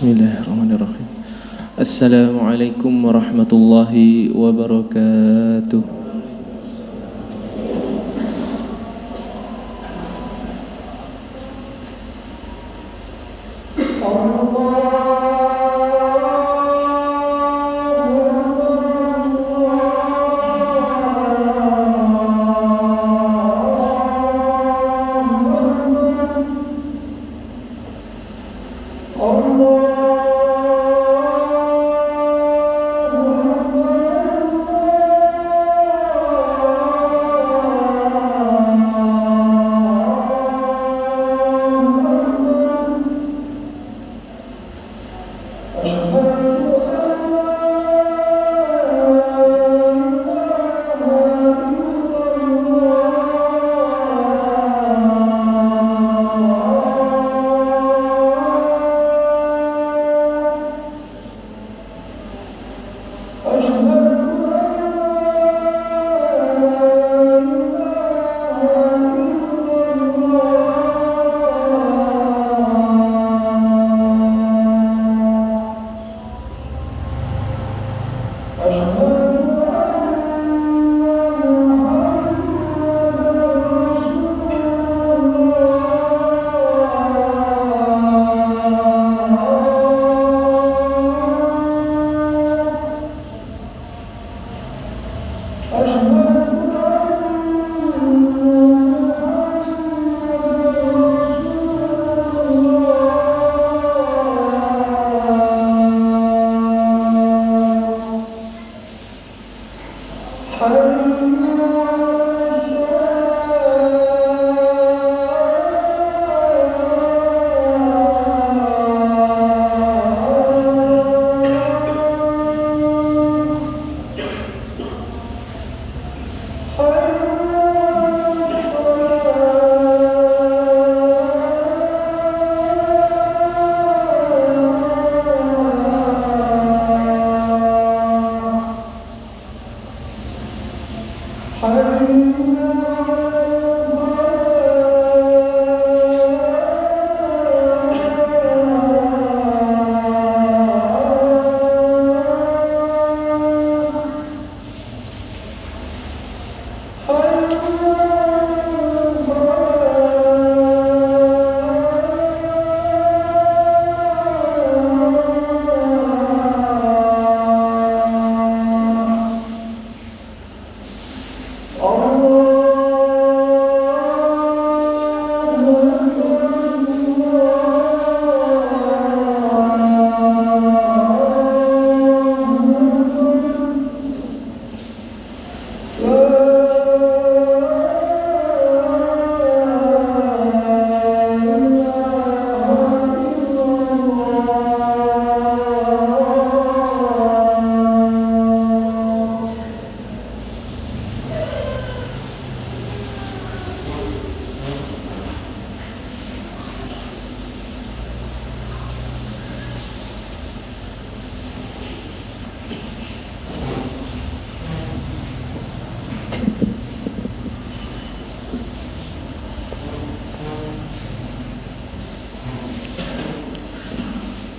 Bismillahirrahmanirrahim. Assalamualaikum warahmatullahi wabarakatuh.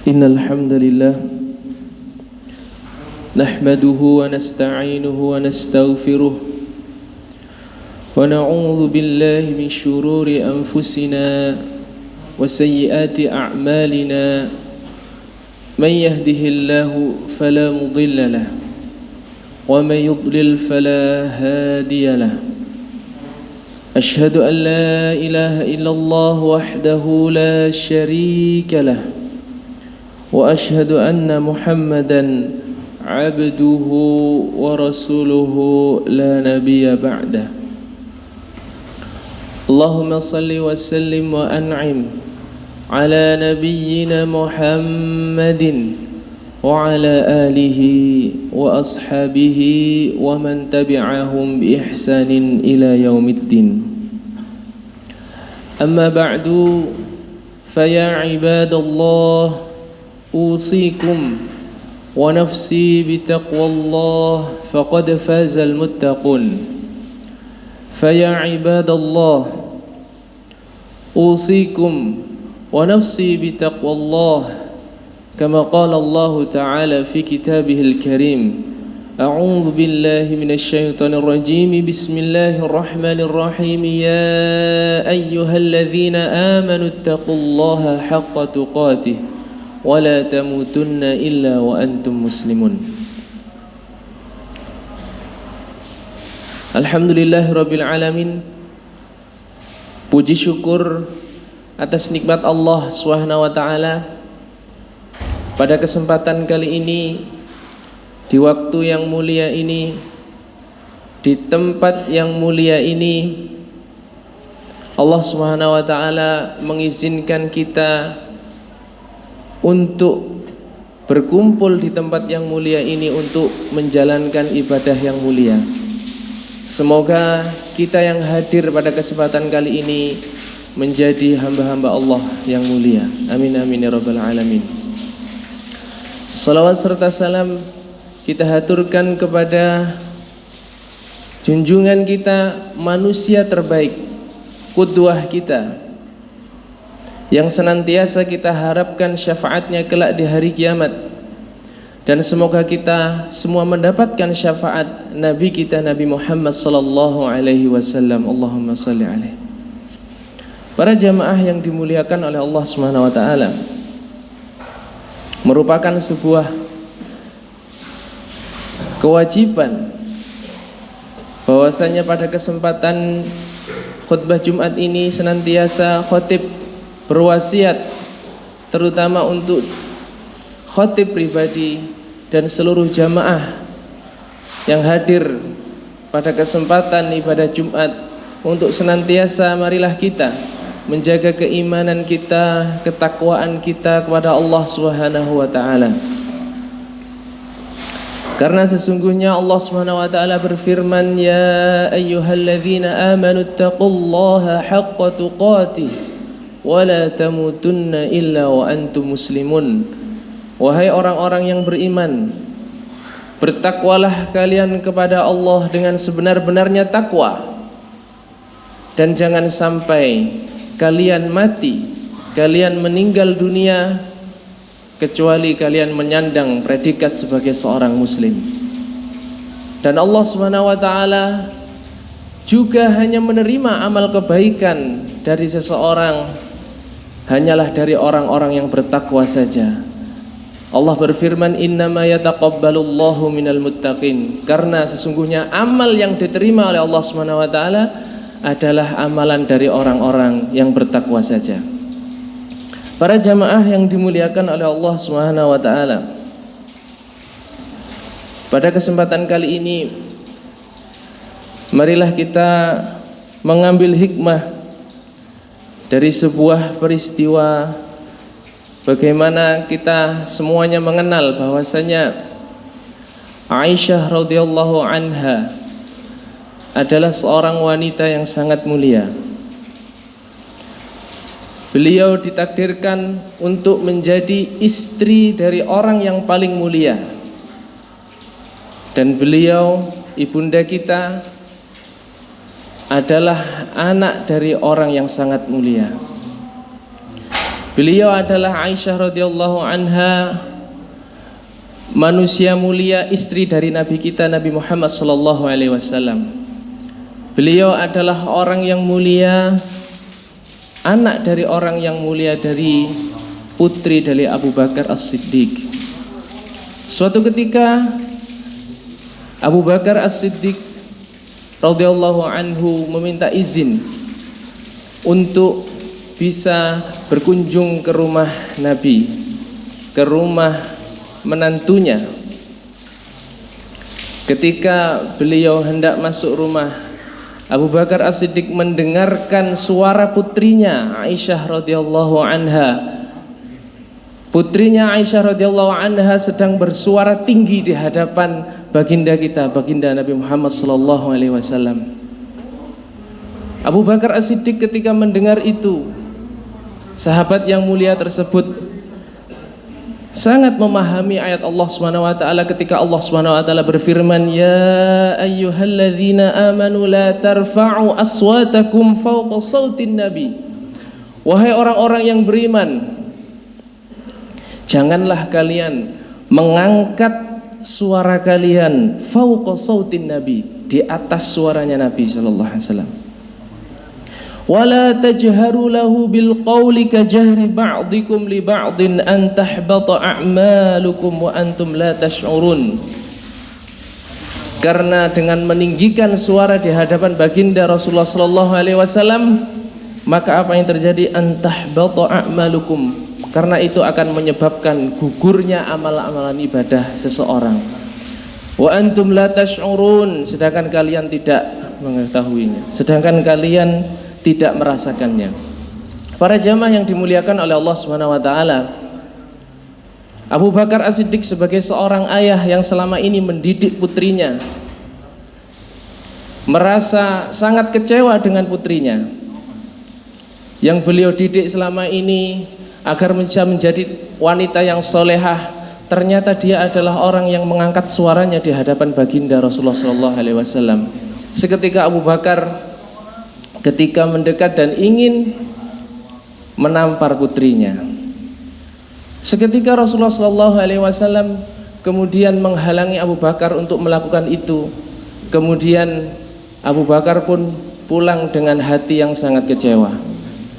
Innal hamdalillah nahmaduhu wa nasta'inuhu wa nastaghfiruh wa na'udzu billahi min shururi anfusina wa sayyiati a'malina man yahdihillahu fala mudilla lahu wa man yudlil fala hadiya lahu ashhadu an la ilaha illallah wahdahu la sharika lahu وأشهد أن محمدًا عبده ورسوله لا نبي بعده اللهم صل وسلم وأنعم على نبينا محمد وعلى آله وأصحابه ومن تبعهم بإحسان إلى يوم الدين أما بعد فيا عباد الله أوصيكم ونفسي بتقوى الله فقد فاز المتقون فيا عباد الله أوصيكم ونفسي بتقوى الله كما قال الله تعالى في كتابه الكريم أعوذ بالله من الشيطان الرجيم بسم الله الرحمن الرحيم يا أيها الذين آمنوا اتقوا الله حق تقاته ولا تموتن إلا وأنتم مسلمون. Alhamdulillah Rabbil Alamin. Puji syukur atas nikmat Allah Subhanahu wa ta'ala. Pada kesempatan kali ini, di waktu yang mulia ini, di tempat yang mulia ini, Allah Subhanahu wa ta'ala mengizinkan kita untuk berkumpul di tempat yang mulia ini untuk menjalankan ibadah yang mulia. Semoga kita yang hadir pada kesempatan kali ini menjadi hamba-hamba Allah yang mulia. Amin amin ya rabbal alamin. Salawat serta salam kita haturkan kepada junjungan kita, manusia terbaik, qudwah kita, yang senantiasa kita harapkan syafaatnya kelak di hari kiamat. Dan semoga kita semua mendapatkan syafaat Nabi kita Nabi Muhammad sallallahu alaihi wasallam. Allahumma salli alaihi. Para jamaah yang dimuliakan oleh Allah Subhanahu wa taala, merupakan sebuah kewajiban bahwasanya pada kesempatan khutbah Jumat ini senantiasa khatib berwasiat terutama untuk khatib pribadi dan seluruh jamaah yang hadir pada kesempatan ibadah Jumat untuk senantiasa marilah kita menjaga keimanan kita, ketakwaan kita kepada Allah Subhanahu wa taala. Karena sesungguhnya Allah Subhanahu wa taala berfirman, ya ayyuhalladzina amanu taqullaha haqqa tuqatih wa la tamutunna illa wa antum muslimun. Wahai orang-orang yang beriman, bertakwalah kalian kepada Allah dengan sebenar-benarnya takwa, dan jangan sampai kalian mati, kalian meninggal dunia kecuali kalian menyandang predikat sebagai seorang muslim. Dan Allah Subhanahu wa taala juga hanya menerima amal kebaikan dari seseorang hanyalah dari orang-orang yang bertakwa saja. Allah berfirman, innama yataqabbalullahu minal muttaqin. Karena sesungguhnya amal yang diterima oleh Allah Subhanahu wa taala adalah amalan dari orang-orang yang bertakwa saja. Para jamaah yang dimuliakan oleh Allah Subhanahu wa taala, pada kesempatan kali ini marilah kita mengambil hikmah dari sebuah peristiwa. Bagaimana kita semuanya mengenal bahwasanya Aisyah radhiyallahu anha adalah seorang wanita yang sangat mulia. Beliau ditakdirkan untuk menjadi istri dari orang yang paling mulia. Dan beliau, ibunda kita, adalah anak dari orang yang sangat mulia. Beliau adalah Aisyah radhiyallahu anha, manusia mulia, istri dari Nabi kita Nabi Muhammad sallallahu alaihi wasallam. Beliau adalah orang yang mulia, anak dari orang yang mulia, dari putri dari Abu Bakar As-Siddiq. Suatu ketika Abu Bakar As-Siddiq radhiyallahu anhu meminta izin untuk bisa berkunjung ke rumah Nabi, ke rumah menantunya. Ketika beliau hendak masuk rumah, Abu Bakar As-Siddiq mendengarkan suara putrinya Aisyah radhiyallahu anha. Putrinya Aisyah radhiyallahu anha sedang bersuara tinggi di hadapan baginda kita, baginda Nabi Muhammad sallallahu alaihi wasallam. Abu Bakar As-Siddiq ketika mendengar itu, sahabat yang mulia tersebut sangat memahami ayat Allah Subhanahu wa taala ketika Allah Subhanahu wa taala berfirman, ya ayyuhalladzina amanu la tarfa'u aswatakum fawqa sautin nabi. Wahai orang-orang yang beriman, Janganlah kalian mengangkat suara kalian fauqa sautin nabi, di atas suaranya Nabi sallallahu alaihi wasallam. Wala tajharu lahu bil qawli ka jahri ba'dikum li ba'din an tahbata a'malukum wa antum la tash'urun. Karena dengan meninggikan suara di hadapan baginda Rasulullah sallallahu alaihi wasallam, maka apa yang terjadi? An tahbata a'malukum, karena itu akan menyebabkan gugurnya amal-amalan ibadah seseorang. Wa antum la tash'urun, sedangkan kalian tidak mengetahuinya, sedangkan kalian tidak merasakannya. Para jamaah yang dimuliakan oleh Allah Subhanahu wa taala, Abu Bakar As-Siddiq sebagai seorang ayah yang selama ini mendidik putrinya, merasa sangat kecewa dengan putrinya yang beliau didik selama ini agar bisa menjadi wanita yang solehah. Ternyata dia adalah orang yang mengangkat suaranya di hadapan baginda Rasulullah SAW. Seketika Abu Bakar ketika mendekat dan ingin menampar putrinya, seketika Rasulullah SAW kemudian menghalangi Abu Bakar untuk melakukan itu. Kemudian Abu Bakar pun pulang dengan hati yang sangat kecewa,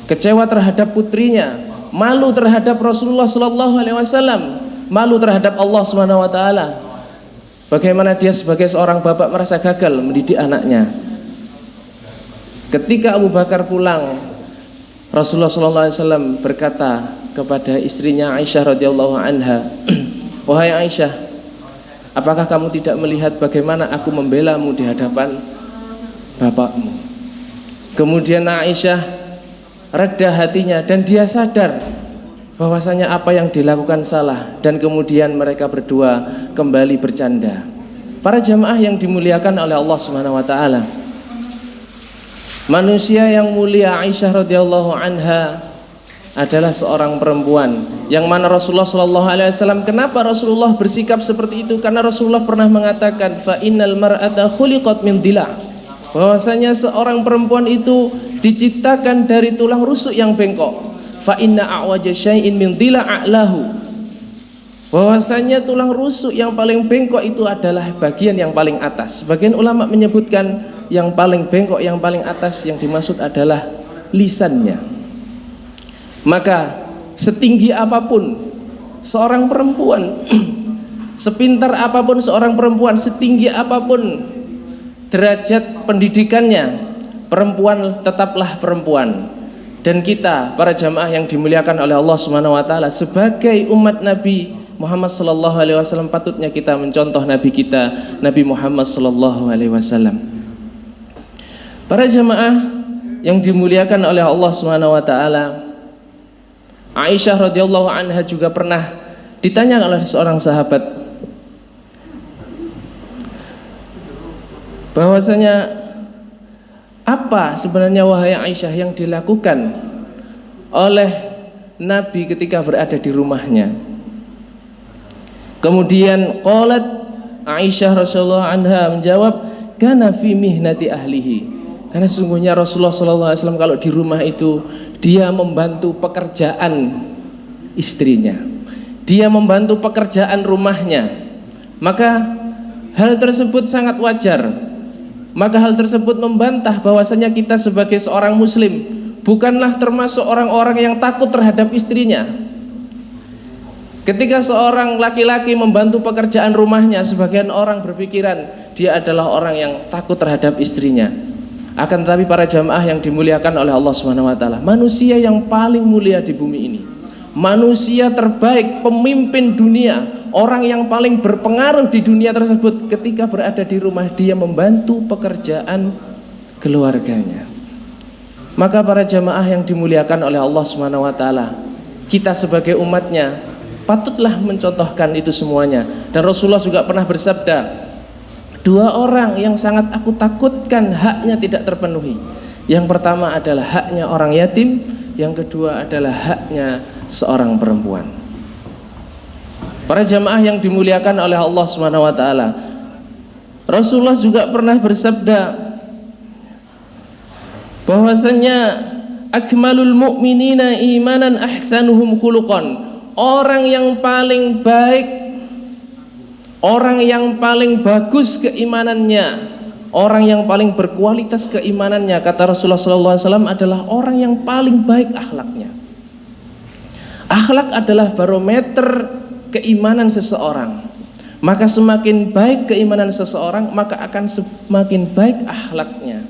kecewa terhadap putrinya, malu terhadap Rasulullah SAW, malu terhadap Allah Subhanahu wa taala. Bagaimana dia sebagai seorang bapak merasa gagal mendidik anaknya. Ketika Abu Bakar pulang, Rasulullah SAW berkata kepada istrinya Aisyah radhiyallahu anha, wahai Aisyah, apakah kamu tidak melihat bagaimana aku membelamu di hadapan bapakmu? Kemudian Aisyah reda hatinya dan dia sadar bahwasanya apa yang dilakukan salah, dan kemudian mereka berdua kembali bercanda. Para jamaah yang dimuliakan oleh Allah Subhanahu wa taala, manusia yang mulia Aisyah radhiyallahu anha adalah seorang perempuan yang mana Rasulullah sallallahu alaihi wasallam, kenapa Rasulullah bersikap seperti itu? Karena Rasulullah pernah mengatakan fa innal mar'ata khuliqat min dila', bahwasanya seorang perempuan itu diciptakan dari tulang rusuk yang bengkok. Fa inna a'waja syai'in min dila' a'lahu, bahwasanya tulang rusuk yang paling bengkok itu adalah bagian yang paling atas. Sebagian ulama menyebutkan yang paling bengkok, yang paling atas yang dimaksud adalah lisannya. Maka setinggi apapun seorang perempuan, sepintar apapun seorang perempuan, setinggi apapun derajat pendidikannya, perempuan tetaplah perempuan. Dan kita para jamaah yang dimuliakan oleh Allah Subhanahu wa taala, sebagai umat Nabi Muhammad sallallahu alaihi wasallam, patutnya kita mencontoh Nabi kita, Nabi Muhammad sallallahu alaihi wasallam. Para jamaah yang dimuliakan oleh Allah Subhanahu wa taala, Aisyah radhiyallahu anha juga pernah ditanya oleh seorang sahabat bahwasanya apa sebenarnya wahai Aisyah yang dilakukan oleh Nabi ketika berada di rumahnya. Kemudian qalat Aisyah radhiyallahu anha menjawab, kana fi mihnati ahlihi, karena sesungguhnya Rasulullah SAW kalau di rumah itu dia membantu pekerjaan istrinya, dia membantu pekerjaan rumahnya. Maka hal tersebut sangat wajar. Maka hal tersebut membantah bahwasanya kita sebagai seorang muslim bukanlah termasuk orang-orang yang takut terhadap istrinya. Ketika seorang laki-laki membantu pekerjaan rumahnya, sebagian orang berpikiran dia adalah orang yang takut terhadap istrinya. Akan tetapi para jamaah yang dimuliakan oleh Allah Subhanahu wa taala, manusia yang paling mulia di bumi ini, manusia terbaik, pemimpin dunia, orang yang paling berpengaruh di dunia tersebut, ketika berada di rumah dia membantu pekerjaan keluarganya. Maka para jamaah yang dimuliakan oleh Allah Subhanahu wa taala, kita sebagai umatnya patutlah mencontohkan itu semuanya. Dan Rasulullah juga pernah bersabda, dua orang yang sangat aku takutkan haknya tidak terpenuhi. Yang pertama adalah haknya orang yatim, yang kedua adalah haknya seorang perempuan. Para jamaah yang dimuliakan oleh Allah Subhanahu wa taala, Rasulullah juga pernah bersabda bahwasanya akmalul mu'minina imanan ahsanuhum khuluqan, orang yang paling baik, orang yang paling bagus keimanannya, orang yang paling berkualitas keimanannya, kata Rasulullah SAW, adalah orang yang paling baik akhlaknya. Akhlak adalah barometer keimanan seseorang. Maka semakin baik keimanan seseorang, maka akan semakin baik akhlaknya.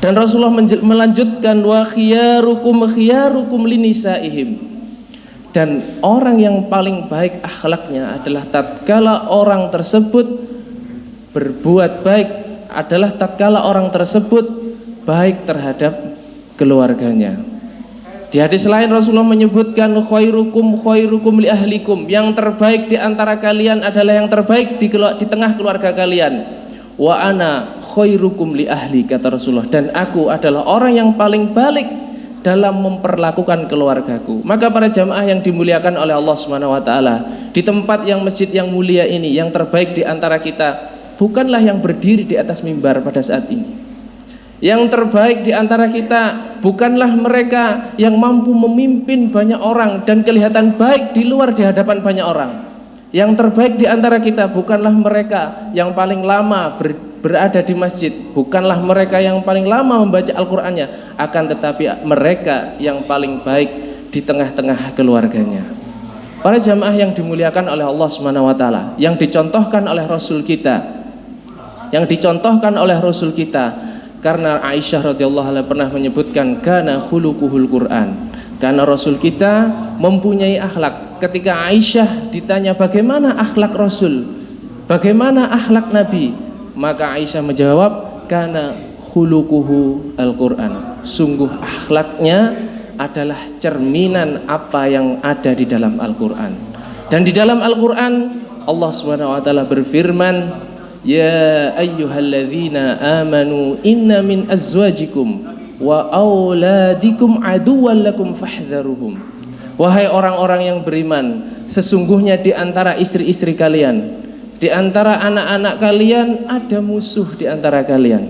Dan Rasulullah melanjutkan, wa khiyarukum linisaihim. Dan orang yang paling baik akhlaknya adalah tatkala orang tersebut berbuat baik, adalah tatkala orang tersebut baik terhadap keluarganya. Di hadis lain Rasulullah menyebutkan, khairukum li ahlikum, yang terbaik di antara kalian adalah yang terbaik di tengah keluarga kalian. Wa ana khairukum li ahli, kata Rasulullah, dan aku adalah orang yang paling baik dalam memperlakukan keluargaku. Maka para jamaah yang dimuliakan oleh Allah Subhanahu wa taala, di tempat yang masjid yang mulia ini, yang terbaik di antara kita bukanlah yang berdiri di atas mimbar pada saat ini. Yang terbaik di antara kita bukanlah mereka yang mampu memimpin banyak orang dan kelihatan baik di luar di hadapan banyak orang. Yang terbaik di antara kita bukanlah mereka yang paling lama berada di masjid, bukanlah mereka yang paling lama membaca Al-Qur'annya, akan tetapi mereka yang paling baik di tengah-tengah keluarganya. Para jamaah yang dimuliakan oleh Allah Subhanahu wa taala, yang dicontohkan oleh Rasul kita, karena Aisyah radhiyallahu anha pernah menyebutkan, kana khuluquhul Quran, karena Rasul kita mempunyai akhlak. Ketika Aisyah ditanya bagaimana akhlak Rasul, bagaimana akhlak Nabi, maka Aisyah menjawab, kana khuluquhu Al-Quran, sungguh akhlaknya adalah cerminan apa yang ada di dalam Al-Quran. Dan di dalam Al-Quran Allah Subhanahu wa taala berfirman, ya ayyuhalladzina amanu inna min azwajikum wa auladikum aduwwan lakum fahdharuhum. Wahai orang-orang yang beriman, sesungguhnya di antara istri-istri kalian, di antara anak-anak kalian ada musuh di antara kalian.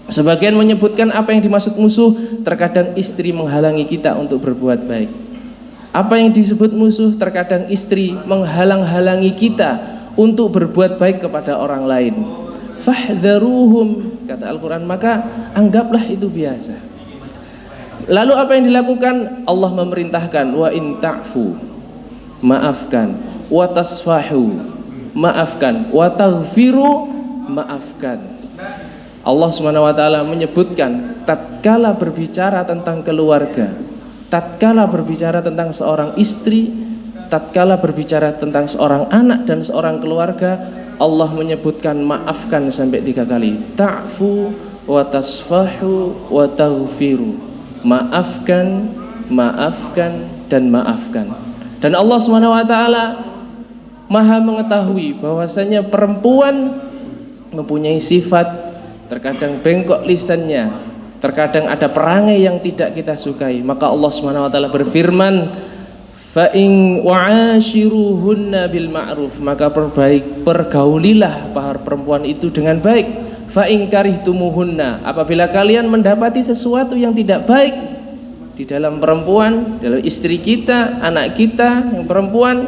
Sebagian menyebutkan apa yang dimaksud musuh, terkadang istri menghalangi kita untuk berbuat baik. Apa yang disebut musuh, terkadang istri menghalang-halangi kita untuk berbuat baik kepada orang lain. Fahdharuhum, kata Al-Quran, maka anggaplah itu biasa. Lalu apa yang dilakukan? Allah memerintahkan, wa in ta'fu, maafkan, wa tasfahu, maafkan, wa taghfiru, maafkan. Allah Subhanahu wa taala menyebutkan tatkala berbicara tentang keluarga, tatkala berbicara tentang seorang istri, tatkala berbicara tentang seorang anak dan seorang keluarga, Allah menyebutkan maafkan sampai 3 kali. Ta'fu wa tasfahu wa taghfiru. Maafkan, maafkan, dan maafkan. Dan Allah Subhanahu wa taala Maha mengetahui bahwasanya perempuan mempunyai sifat terkadang bengkok lisannya, terkadang ada perangai yang tidak kita sukai. Maka Allah Subhanahu wa taala berfirman, fa in wa'ashiruhunna bil ma'ruf, maka pergaulilah para perempuan itu dengan baik. Fa in karihtumuhunna, apabila kalian mendapati sesuatu yang tidak baik di dalam perempuan, dalam istri kita, anak kita yang perempuan,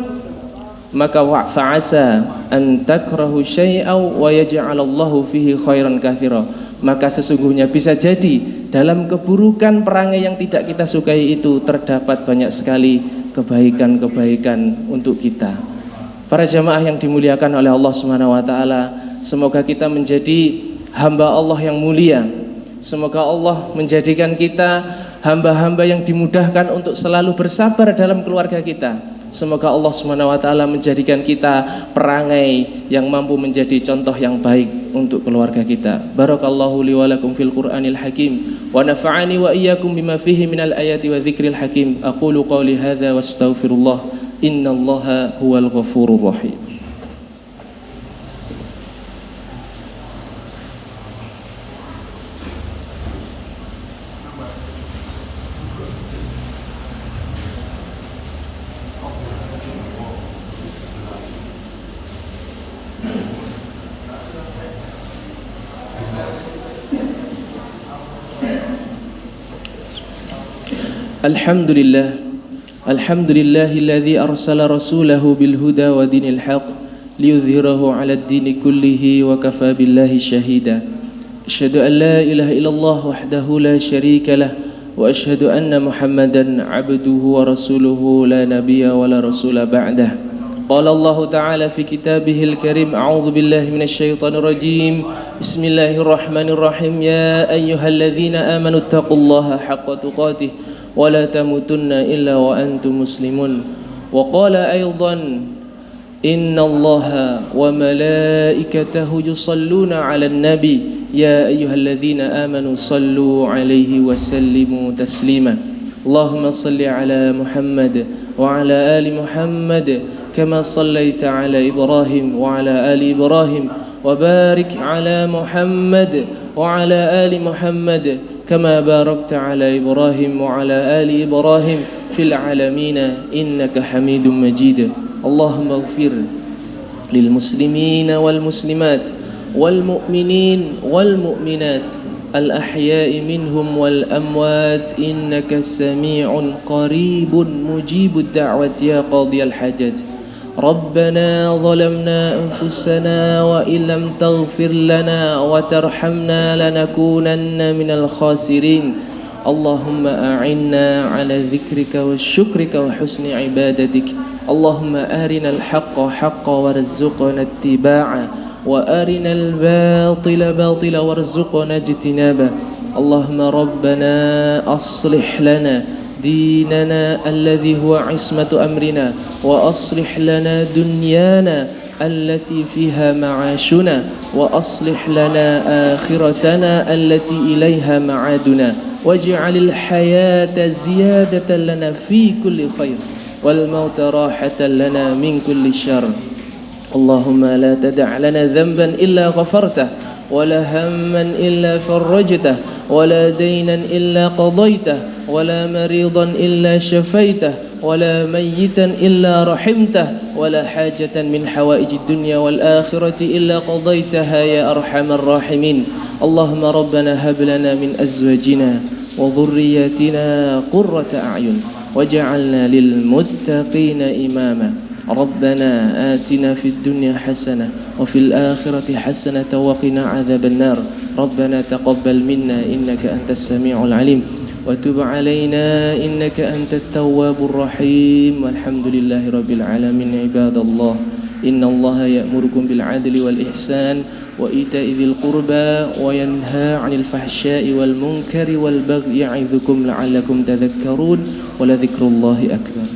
maka fa'asa an takrahu syai'aw wa yaj'alallahu fihi khairan katsira, maka sesungguhnya bisa jadi dalam keburukan perangai yang tidak kita sukai itu terdapat banyak sekali kebaikan-kebaikan untuk kita. Para jamaah yang dimuliakan oleh Allah Subhanahu wa taala, semoga kita menjadi hamba Allah yang mulia. Semoga Allah menjadikan kita hamba-hamba yang dimudahkan untuk selalu bersabar dalam keluarga kita. Semoga Allah Subhanahu wa taala menjadikan kita perangai yang mampu menjadi contoh yang baik untuk keluarga kita. Barakallahu li wa lakum fil Qur'anil Hakim wa nafa'ani wa iyyakum bima fihi minal ayati wa dzikril hakim. Aqulu qawli hadza wastaghfirullah, innallaha huwal ghafurur rahim. Alhamdulillah, الحمد لله الذي أرسل رسوله بالهدى ودين الحق ليظهره على الدين كله وكفى بالله شهيدا أشهد أن لا إله إلا الله وحده لا شريك له وأشهد أن محمدا عبده ورسوله لا نبي ولا رسول بعده قال الله تعالى في كتابه الكريم أعوذ بالله من الشيطان الرجيم بسم الله الرحمن الرحيم يا أيها الذين آمنوا اتقوا الله حق تقاته ولا تموتن إلا وأنتم مسلمون وقال أيضا إن الله وملائكته يصلون على النبي يا أيها الذين آمنوا صلوا عليه وسلموا تسليما اللهم صل على محمد وعلى آل محمد كما صليت على إبراهيم وعلى آل إبراهيم وبارك على محمد وعلى آل محمد كما باركت على إبراهيم وعلى آل إبراهيم في العالمين إنك حميد مجيد اللهم اغفر للمسلمين والمسلمات والمؤمنين والمؤمنات الأحياء منهم والأموات إنك سميع قريب مجيب الدعوة يا قاضي الحاجات ربنا ظلمنا أنفسنا وإن لم تغفر لنا وترحمنا لنكونن من الخاسرين اللهم أعنا على ذكرك وشكرك وحسن عبادتك اللهم أرنا الحق حقا وارزقنا اتباعه وأرنا الباطل باطلا وارزقنا اجتنابه اللهم ربنا أصلح لنا ديننا الذي هو عصمة أمرنا وأصلح لنا دنيانا التي فيها معاشنا وأصلح لنا آخرتنا التي إليها معادنا واجعل الحياة زيادة لنا في كل خير والموت راحة لنا من كل شر اللهم لا تدع لنا ذنبا إلا غفرته ولا هما إلا فرجته ولا دينا إلا قضيته ولا مريضا إلا شفيته ولا ميتا إلا رحمته ولا حاجة من حوائج الدنيا والآخرة إلا قضيتها يا أرحم الراحمين اللهم ربنا هب لنا من أزواجنا وذرياتنا قرة أعين وجعلنا للمتقين إماما ربنا آتنا في الدنيا حسنة وفي الآخرة حسنة وقنا عذاب النار ربنا تقبل منا إنك أنت السميع العليم وتب علينا إنك أنت التواب الرحيم والحمد لله رب العالمين عباد الله إن الله يأمركم بالعدل والإحسان وإيتاء ذي القربى وينهى عن الفحشاء والمنكر والبغي يعظكم لعلكم تذكرون ولذكر الله أكبر